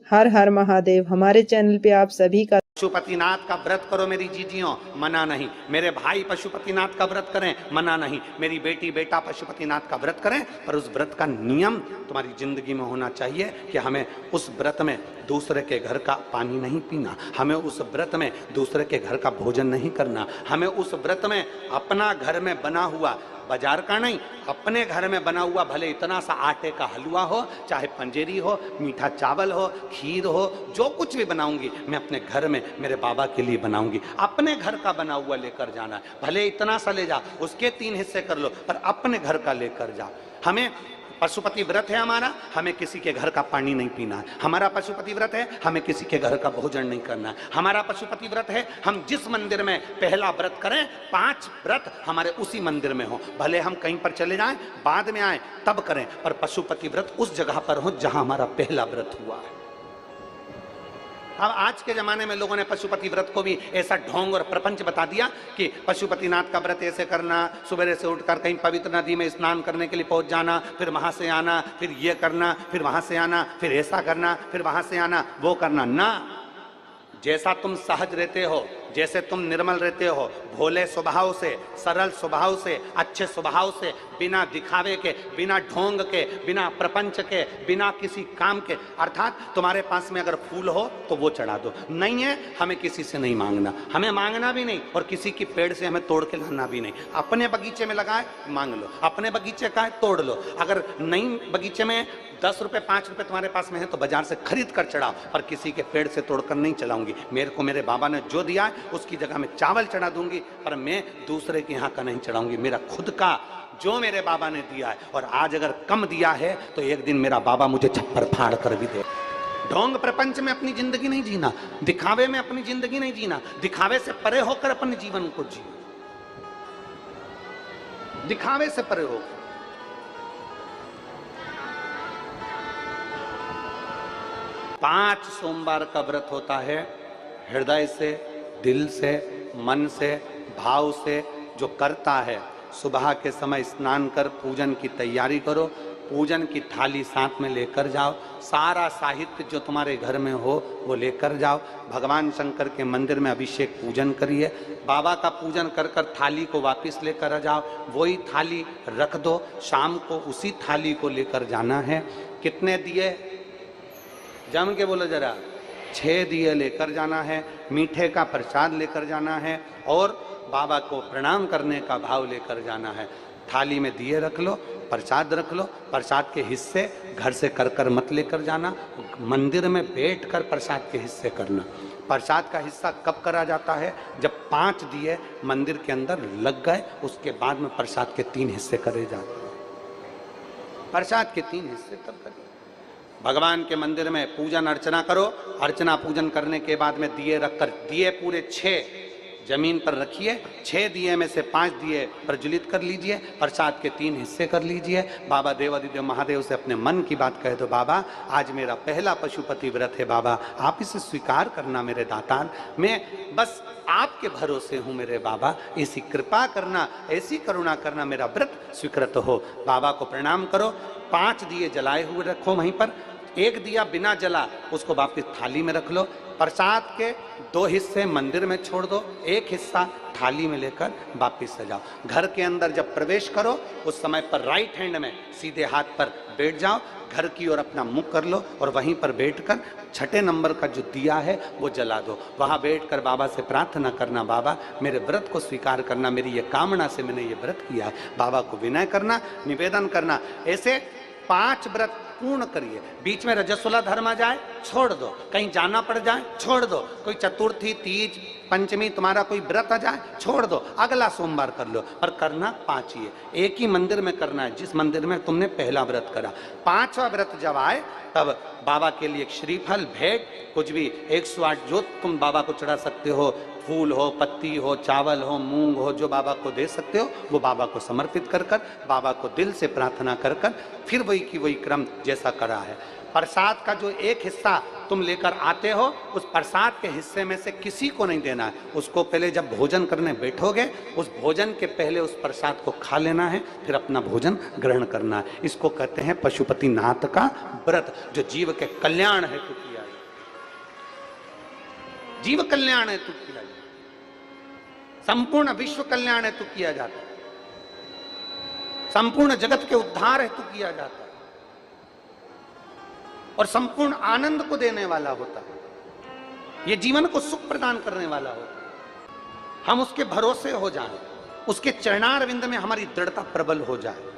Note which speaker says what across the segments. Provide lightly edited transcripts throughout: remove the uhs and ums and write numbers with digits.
Speaker 1: हर हर महादेव। हमारे चैनल पे आप सभी का
Speaker 2: पशुपतिनाथ का व्रत करो मेरी जीजियों, मना नहीं। मेरे भाई पशुपतिनाथ का व्रत करें, मना नहीं। मेरी बेटी बेटा पशुपतिनाथ का व्रत करें, पर उस व्रत का नियम तुम्हारी जिंदगी में होना चाहिए कि हमें उस व्रत में दूसरे के घर का पानी नहीं पीना, हमें उस व्रत में दूसरे के घर का भोजन नहीं करना, हमें उस व्रत में अपना घर में बना हुआ, बाजार का नहीं, अपने घर में बना हुआ, भले इतना सा आटे का हलवा हो, चाहे पंजेरी हो, मीठा चावल हो, खीर हो, जो कुछ भी बनाऊंगी मैं अपने घर में मेरे बाबा के लिए बनाऊंगी। अपने घर का बना हुआ लेकर जाना है, भले इतना सा ले जाओ, उसके 3 हिस्से कर लो, पर अपने घर का लेकर जाओ। हमें पशुपति व्रत है हमारा, हमें किसी के घर का पानी नहीं पीना है। हमारा पशुपति व्रत है, हमें किसी के घर का भोजन नहीं करना है। हमारा पशुपति व्रत है, हम जिस मंदिर में पहला व्रत करें, 5 व्रत हमारे उसी मंदिर में हो, भले हम कहीं पर चले जाएं, बाद में आए तब करें, पर पशुपति व्रत उस जगह पर हो जहां हमारा पहला व्रत हुआ है। अब आज के जमाने में लोगों ने पशुपति व्रत को भी ऐसा ढोंग और प्रपंच बता दिया कि पशुपतिनाथ का व्रत ऐसे करना, सुबह से उठकर कहीं पवित्र नदी में स्नान करने के लिए पहुंच जाना, फिर वहां से आना, फिर ये करना, फिर वहां से आना, फिर ऐसा करना, फिर वहां से आना, वो करना ना। जैसा तुम सहज रहते हो, जैसे तुम निर्मल रहते हो, भोले स्वभाव से, सरल स्वभाव से, अच्छे स्वभाव से, बिना दिखावे के, बिना ढोंग के, बिना प्रपंच के, बिना किसी काम के, अर्थात तुम्हारे पास में अगर फूल हो तो वो चढ़ा दो, नहीं है हमें किसी से नहीं मांगना, हमें मांगना भी नहीं, और किसी की पेड़ से हमें तोड़ के लाना भी नहीं। अपने बगीचे में लगाए मांग लो, अपने बगीचे का है तोड़ लो, अगर नहीं बगीचे में 10 रुपए 5 रुपए तुम्हारे पास में है तो बाजार से खरीद कर चढ़ाओ, पर किसी के पेड़ से तोड़कर नहीं चलाऊंगी। मेरे को मेरे बाबा ने जो दिया है उसकी जगह में चावल चढ़ा दूंगी, पर मैं दूसरे के यहाँ का नहीं चढ़ाऊंगी। मेरा खुद का जो मेरे बाबा ने दिया है, और आज अगर कम दिया है तो एक दिन मेरा बाबा मुझे छप्पर फाड़ कर भी दे। ढोंग प्रपंच में अपनी जिंदगी नहीं जीना, दिखावे में अपनी जिंदगी नहीं जीना, दिखावे से परे होकर अपने जीवन को जी, दिखावे से परे हो। पांच सोमवार का व्रत होता है, हृदय से, दिल से, मन से, भाव से जो करता है, सुबह के समय स्नान कर पूजन की तैयारी करो, पूजन की थाली साथ में लेकर जाओ, सारा साहित्य जो तुम्हारे घर में हो वो लेकर जाओ, भगवान शंकर के मंदिर में अभिषेक पूजन करिए, बाबा का पूजन कर कर थाली को वापस लेकर जाओ, वही थाली रख दो, शाम को उसी थाली को लेकर जाना है। कितने दिए जम के बोलो जरा, 6 दिए लेकर जाना है, मीठे का प्रसाद लेकर जाना है, और बाबा को प्रणाम करने का भाव लेकर जाना है। थाली में दिए रख लो, प्रसाद रख लो, प्रसाद के हिस्से घर से कर कर मत लेकर जाना, मंदिर में बैठकर प्रसाद के हिस्से करना। प्रसाद का हिस्सा कब करा जाता है? जब 5 दिए मंदिर के अंदर लग गए, उसके बाद में प्रसाद के 3 हिस्से करे जाते हैं। प्रसाद के 3 हिस्से तब करिए। भगवान के मंदिर में पूजन अर्चना करो, अर्चना पूजन करने के बाद में दिए रखकर, दिए पूरे 6 जमीन पर रखिए, 6 दिए में से 5 दिए प्रज्वलित कर लीजिए, प्रसाद के 3 हिस्से कर लीजिए। बाबा देवादिदेव महादेव से अपने मन की बात कह दो, बाबा आज मेरा पहला पशुपति व्रत है, बाबा आप इसे स्वीकार करना मेरे दातार, मैं बस आपके भरोसे हूँ मेरे बाबा, ऐसी कृपा करना, ऐसी करुणा करना, मेरा व्रत स्वीकृत हो। बाबा को प्रणाम करो, 5 दिए जलाए हुए रखो वहीं पर, 1 दिया बिना जला उसको वापस थाली में रख लो, प्रसाद के 2 हिस्से मंदिर में छोड़ दो, 1 हिस्सा थाली में लेकर वापिस से जाओ। घर के अंदर जब प्रवेश करो उस समय पर राइट हैंड में सीधे हाथ पर बैठ जाओ, घर की ओर अपना मुख कर लो, और वहीं पर बैठकर 6ठे नंबर का जो दिया है वो जला दो। वहाँ बैठकर बाबा से प्रार्थना करना, बाबा मेरे व्रत को स्वीकार करना, मेरी ये कामना से मैंने ये व्रत किया है, बाबा को विनय करना, निवेदन करना। ऐसे 5 व्रत पूर्ण करिए। बीच में रजस्वला धर्म आ जाए छोड़ दो, कहीं जाना पड़ जाए छोड़ दो, कोई चतुर्थी तीज पंचमी तुम्हारा कोई व्रत आ जाए छोड़ दो, अगला सोमवार कर लो, पर करना 5 ही है, एक ही मंदिर में करना है जिस मंदिर में तुमने पहला व्रत करा। 5वां व्रत जब आए तब बाबा के लिए एक श्रीफल भेंट कुछ भी 108 जो तुम बाबा को चढ़ा सकते हो, फूल हो, पत्ती हो, चावल हो, मूंग हो, जो बाबा को दे सकते हो वो बाबा को समर्पित कर कर, बाबा को दिल से प्रार्थना कर कर, फिर वही की वही क्रम जैसा करा है। प्रसाद का जो 1 हिस्सा तुम लेकर आते हो, उस प्रसाद के हिस्से में से किसी को नहीं देना है। उसको पहले जब भोजन करने बैठोगे, उस भोजन के पहले उस प्रसाद को खा लेना है, फिर अपना भोजन ग्रहण करना है। इसको कहते हैं पशुपतिनाथ का व्रत, जो जीव के कल्याण हेतु किया है। जीव कल्याण हेतु किया जाता, संपूर्ण विश्व कल्याण हेतु किया जाता है, संपूर्ण जगत के उद्धार हेतु किया जाता है और संपूर्ण आनंद को देने वाला होता है। यह जीवन को सुख प्रदान करने वाला होता है। हम उसके भरोसे हो जाएं, उसके चरणारविंद में हमारी दृढ़ता प्रबल हो जाए,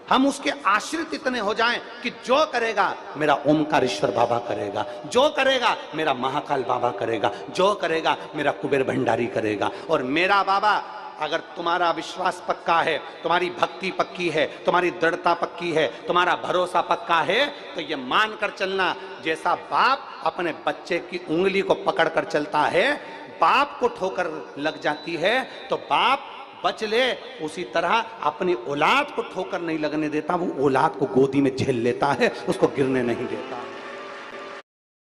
Speaker 2: हम उसके आश्रित इतने हो जाएं कि जो करेगा मेरा ओमकारेश्वर बाबा करेगा, जो करेगा मेरा महाकाल बाबा करेगा, जो करेगा मेरा कुबेर भंडारी करेगा। और मेरा बाबा, अगर तुम्हारा विश्वास पक्का है, तुम्हारी भक्ति पक्की है, तुम्हारी दृढ़ता पक्की है, तुम्हारा भरोसा पक्का है, तो ये मान कर चलना, जैसा बाप अपने बच्चे की उंगली को पकड़ कर चलता है, बाप को ठोकर लग जाती है तो बाप बच ले, उसी तरह अपनी औलाद को ठोकर नहीं लगने देता, वो औलाद को गोदी में झेल लेता है, उसको गिरने नहीं देता।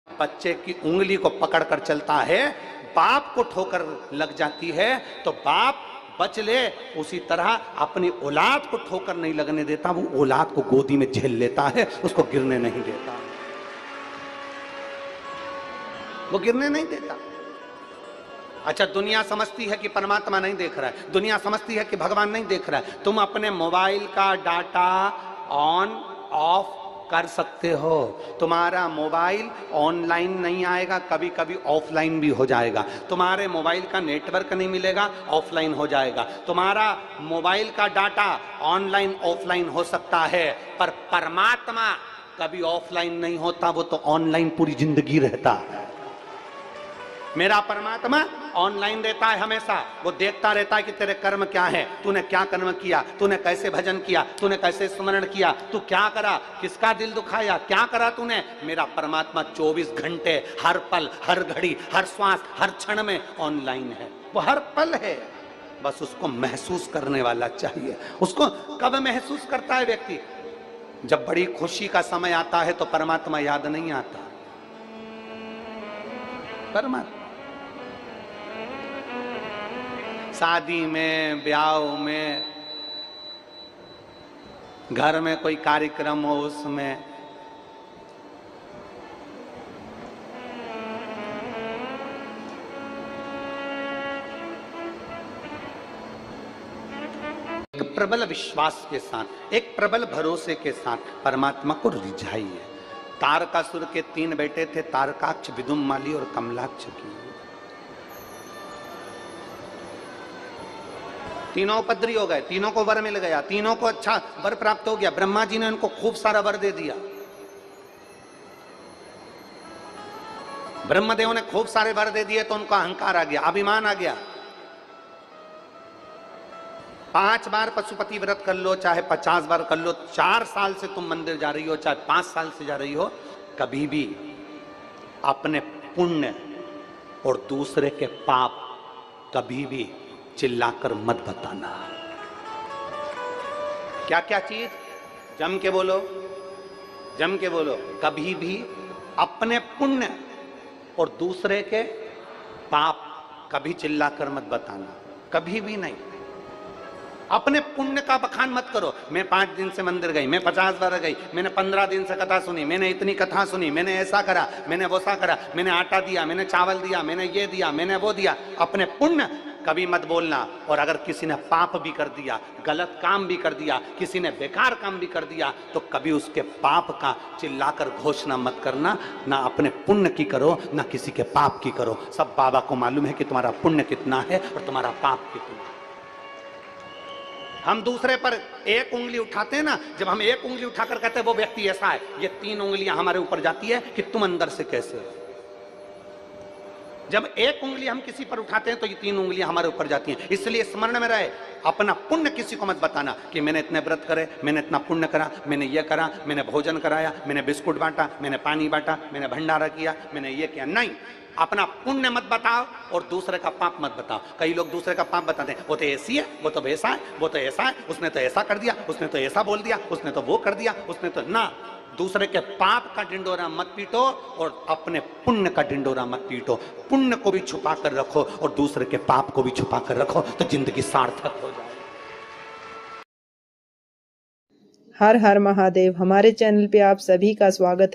Speaker 2: बच्चे की उंगली को पकड़ कर चलता है, बाप को ठोकर लग जाती है तो बाप बच ले, उसी तरह अपनी औलाद को ठोकर नहीं लगने देता, वो औलाद को गोदी में झेल लेता है, उसको गिरने नहीं देता, वो गिरने नहीं देता। अच्छा, दुनिया समझती है कि परमात्मा नहीं देख रहा है, दुनिया समझती है कि भगवान नहीं देख रहा है। तुम अपने मोबाइल का डाटा ऑन ऑफ कर सकते हो, तुम्हारा मोबाइल ऑनलाइन नहीं आएगा, कभी कभी ऑफलाइन भी हो जाएगा। तुम्हारे मोबाइल का नेटवर्क नहीं मिलेगा, ऑफलाइन हो जाएगा। तुम्हारा मोबाइल का डाटा ऑनलाइन ऑफलाइन हो सकता है, पर परमात्मा कभी ऑफलाइन नहीं होता, वो तो ऑनलाइन पूरी जिंदगी रहता है। मेरा परमात्मा ऑनलाइन रहता है हमेशा, वो देखता रहता है कि तेरे कर्म क्या है, तूने क्या कर्म किया, तूने कैसे भजन किया, तूने कैसे स्मरण किया, तू क्या करा, किसका दिल दुखाया, क्या करा तूने। मेरा परमात्मा 24 घंटे, हर पल, हर घड़ी, हर श्वास, हर क्षण में ऑनलाइन है, वो हर पल है। बस उसको महसूस करने वाला चाहिए। उसको कब महसूस करता है व्यक्ति? जब बड़ी खुशी का समय आता है तो परमात्मा याद नहीं आता। परमात्मा शादी में, ब्याह में, घर में कोई कार्यक्रम हो, उसमें एक प्रबल विश्वास के साथ, एक प्रबल भरोसे के साथ परमात्मा को रिझाइए। तारकासुर के 3 बेटे थे, तारकाक्ष, विदुम्माली और कमलाक्ष की। तीनों उपद्री हो गए, तीनों को वर मिल गया, तीनों को अच्छा वर प्राप्त हो गया। ब्रह्मा जी ने उनको खूब सारा वर दे दिया। ब्रह्मदेव ने खूब सारे वर दे दिए तो उनको अहंकार आ गया, अभिमान आ गया। 5 बार पशुपति व्रत कर लो, चाहे 50 बार कर लो, 4 साल से तुम मंदिर जा रही हो, चाहे 5 साल से जा रही हो, कभी भी अपने पुण्य और दूसरे के पाप कभी भी चिल्लाकर मत बताना। क्या क्या चीज? जम के बोलो, जम के बोलो। कभी भी अपने पुण्य और दूसरे के पाप कभी चिल्लाकर मत बताना, कभी भी नहीं। अपने पुण्य का बखान मत करो। मैं 5 दिन से मंदिर गई, मैं 50 बार गई, मैंने 15 दिन से कथा सुनी, मैंने इतनी कथा सुनी, मैंने ऐसा करा, मैंने वैसा करा, मैंने आटा दिया, मैंने चावल दिया, मैंने ये दिया, मैंने वो दिया। अपने पुण्य कभी मत बोलना। और अगर किसी ने पाप भी कर दिया, गलत काम भी कर दिया, किसी ने बेकार काम भी कर दिया, तो कभी उसके पाप का चिल्लाकर घोषणा मत करना। ना अपने पुण्य की करो, ना किसी के पाप की करो। सब बाबा को मालूम है कि तुम्हारा पुण्य कितना है और तुम्हारा पाप कितना है। हम दूसरे पर एक उंगली उठाते हैं ना, जब हम एक उंगली उठाकर कहते हैं वो व्यक्ति ऐसा है, ये 3 उंगलियां हमारे ऊपर जाती है कि तुम अंदर से कैसे हो। जब एक उंगली हम किसी पर उठाते हैं तो ये 3 उंगलियां हमारे ऊपर जाती हैं। इसलिए स्मरण में रहे, अपना पुण्य किसी को मत बताना कि मैंने इतने व्रत करे, मैंने इतना पुण्य करा, मैंने ये करा, मैंने भोजन कराया, मैंने बिस्कुट बांटा, मैंने पानी बांटा, मैंने भंडारा किया, मैंने ये किया। नहीं, अपना पुण्य मत बताओ और दूसरे का पाप मत बताओ। कई लोग दूसरे का पाप बताते हैं, वो तो ऐसी है, वो तो वैसा है, वो तो ऐसा है, उसने तो ऐसा कर दिया, उसने तो ऐसा बोल दिया, उसने तो वो कर दिया, उसने तो ना। दूसरे के पाप का ढिंडोरा मत पीटो और अपने पुण्य का ढिंडोरा मत पीटो। पुण्य को भी छुपा कर रखो और दूसरे के पाप को भी छुपा कर रखो, तो जिंदगी सार्थक हो जाए।
Speaker 1: हर हर महादेव। हमारे चैनल पे आप सभी का स्वागत है।